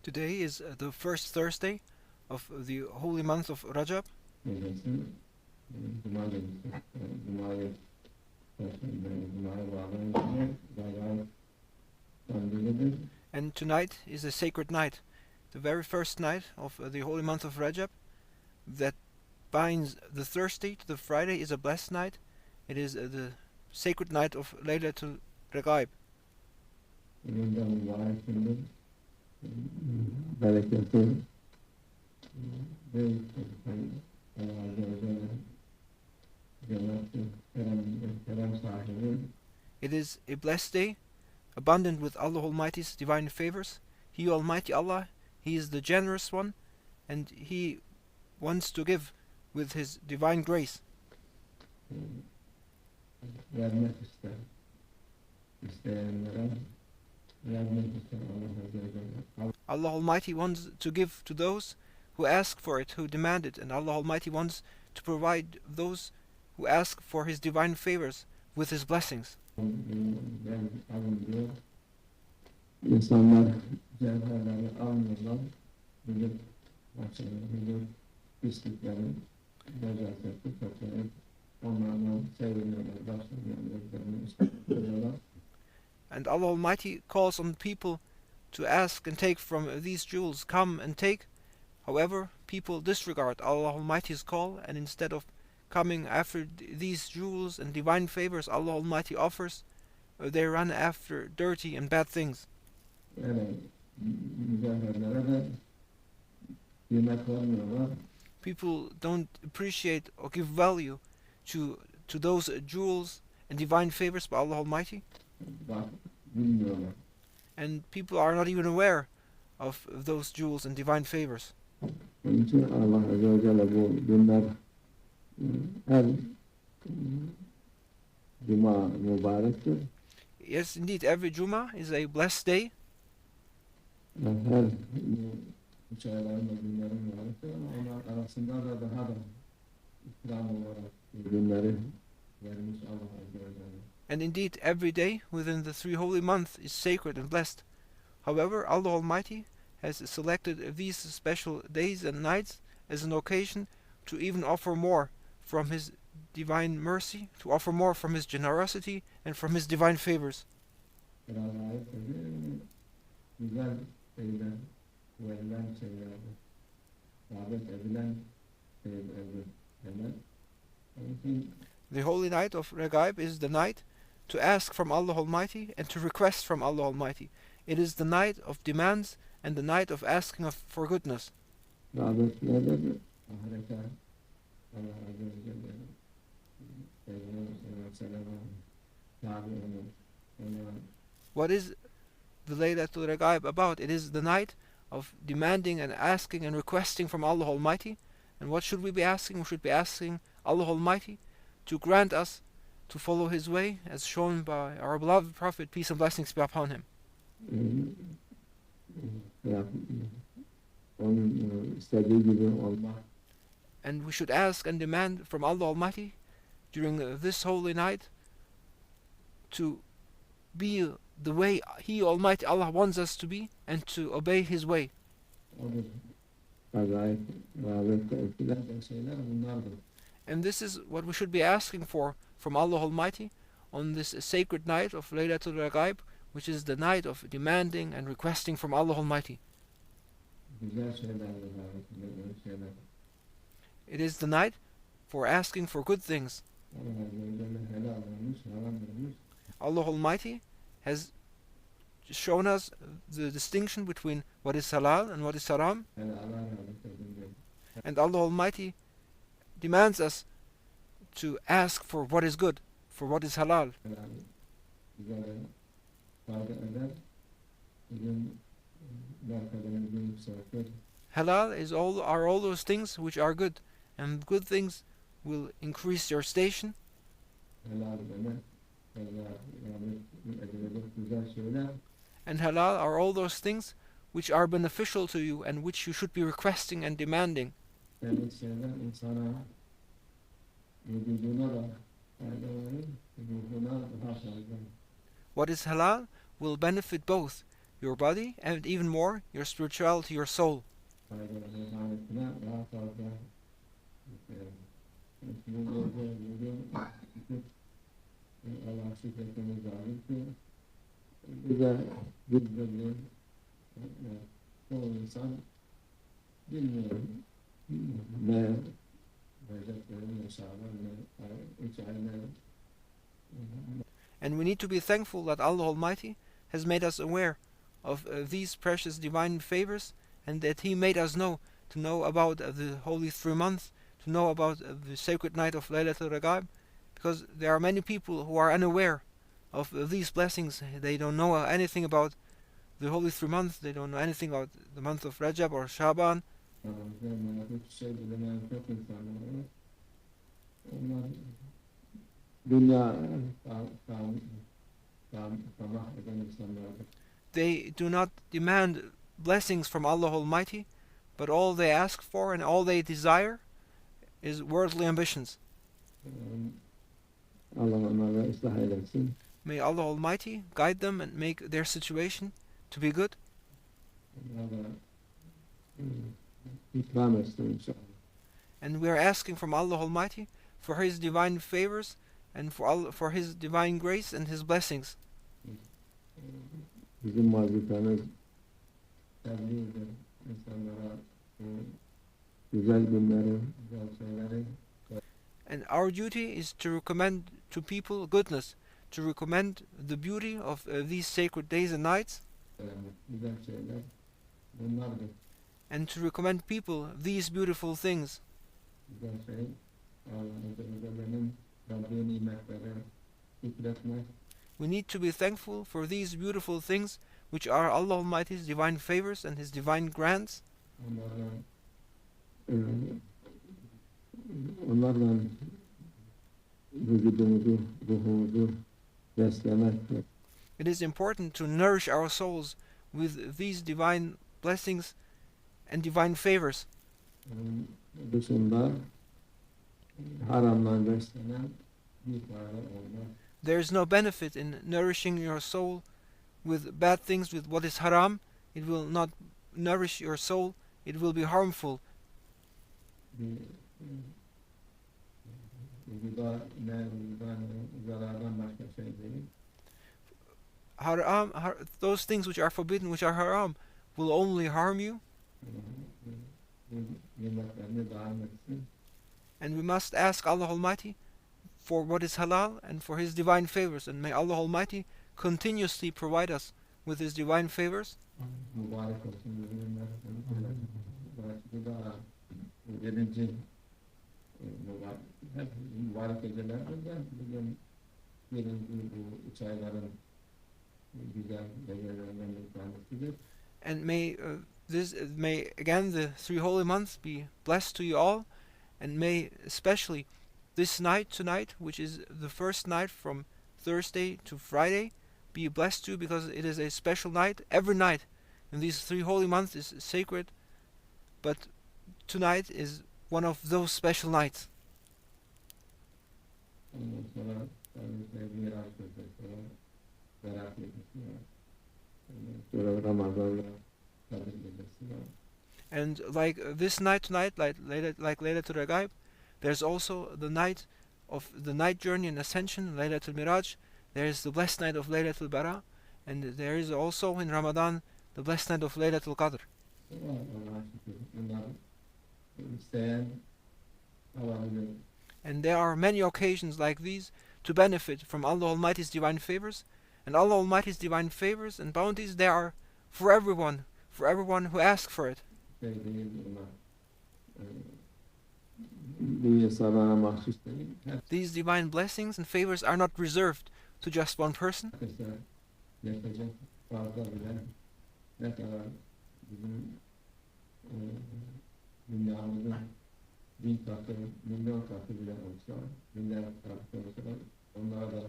Today is the first Thursday of the holy month of Rajab, and tonight is a sacred night, the very first night of the holy month of Rajab that binds the Thursday to the Friday is a blessed night. It is the sacred night of Laylat al-Raghaib. It is a blessed day, abundant with Allah Almighty's divine favors. He Almighty Allah, He is the generous one, and He wants to give with His divine grace. Allah Almighty wants to give to those who ask for it, who demand it, and Allah Almighty wants to provide those who ask for His divine favors with His blessings. And Allah Almighty calls on people to ask and take from these jewels. Come and take. However, people disregard Allah Almighty's call, and instead of coming after these jewels and divine favors Allah Almighty offers, they run after dirty and bad things. People don't appreciate or give value to those jewels and divine favors by Allah Almighty, and people are not even aware of those jewels and divine favors. Yes, indeed, every Jummah is a blessed day. And indeed, every day within the 3 holy months is sacred and blessed. However, Allah Almighty has selected these special days and nights as an occasion to even offer more from His divine mercy, to offer more from His generosity and from His divine favors. The holy night of Raghaib is the night to ask from Allah Almighty and to request from Allah Almighty. It is the night of demands and the night of asking of forgiveness. What is the Laylat al-Raghaib about? It is the night of demanding and asking and requesting from Allah Almighty. And what should we be asking? We should be asking Allah Almighty to grant us to follow His way, as shown by our beloved Prophet, peace and blessings be upon him. And we should ask and demand from Allah Almighty during this holy night to be the way He Almighty Allah wants us to be, and to obey His way. And this is what we should be asking for from Allah Almighty on this sacred night of Laylat al-Raghaib, which is the night of demanding and requesting from Allah Almighty. It is the night for asking for good things. Allah Almighty has shown us the distinction between what is halal and what is haram, and Allah Almighty demands us to ask for what is good, for what is halal. Halal are all those things which are good, and good things will increase your station. And halal are all those things which are beneficial to you and which you should be requesting and demanding. What is halal will benefit both your body and even more your spirituality, your soul. And we need to be thankful that Allah Almighty has made us aware of these precious divine favors, and that He made us to know about the holy 3 months, to know about the sacred night of Laylat al-Raghaib, because there are many people who are unaware of these blessings. They don't know anything about the holy 3 months, they don't know anything about the month of Rajab or Shaban. They do not demand blessings from Allah Almighty, but all they ask for and all they desire is worldly ambitions. May Allah Almighty guide them and make their situation to be good. And we are asking from Allah Almighty for His divine favors and for His divine grace and His blessings. And our duty is to recommend to people goodness, to recommend the beauty of these sacred days and nights, and to recommend people these beautiful things. We need to be thankful for these beautiful things which are Allah Almighty's divine favors and His divine grants. It is important to nourish our souls with these divine blessings and divine favors. There is no benefit in nourishing your soul with bad things, with what is haram. It will not nourish your soul, it will be harmful. Those things which are forbidden, which are haram, will only harm you. And we must ask Allah Almighty for what is halal and for His divine favors, and may Allah Almighty continuously provide us with His divine favors. And may again the 3 holy months be blessed to you all, and may especially this night tonight, which is the first night from Thursday to Friday, be blessed to you, because it is a special night. Every night in these 3 holy months is sacred, but tonight is one of those special nights. And like this night tonight, like Laylat al-Raghaib, there's also the night of the night journey and ascension, Laylat al-Miraj. There is the blessed night of Laylat al-Bara, and there is also in Ramadan the blessed night of Laylat al-Qadr. And there are many occasions like these to benefit from Allah Almighty's divine favors, and Allah Almighty's divine favors and bounties, they are for everyone who asks for it. These divine blessings and favors are not reserved to just one person. bizim dünyamızın 1000 katı, milyon katı bile olsa, milyar katı olsa onlara da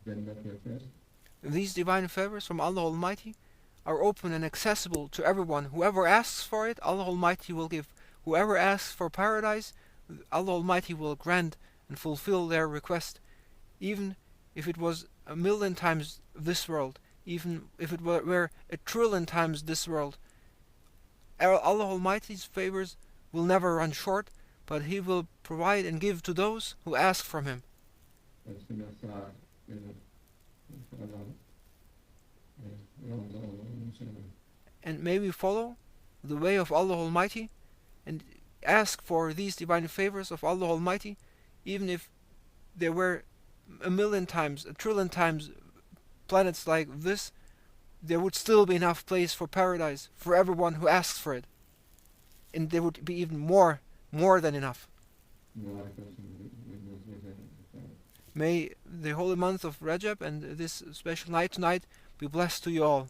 cennet yeter. These divine favors from Allah Almighty are open and accessible to everyone. Whoever asks for it, Allah Almighty will give. Whoever asks for paradise, Allah Almighty will grant and fulfill their request, even if it was 1,000,000 times this world, even if it were 1,000,000,000,000 times this world. Allah Almighty's favors will never run short, but He will provide and give to those who ask from Him. Hepsine sağ verir. İnşallah yolda olalım inşallah. And may we follow the way of Allah Almighty and ask for these divine favors of Allah Almighty, even if there were 1,000,000 times, 1,000,000,000 times planets like this, there would still be enough place for paradise for everyone who asks for it. And there would be even more than enough. May the holy month of Rajab and this special night tonight be blessed to you all.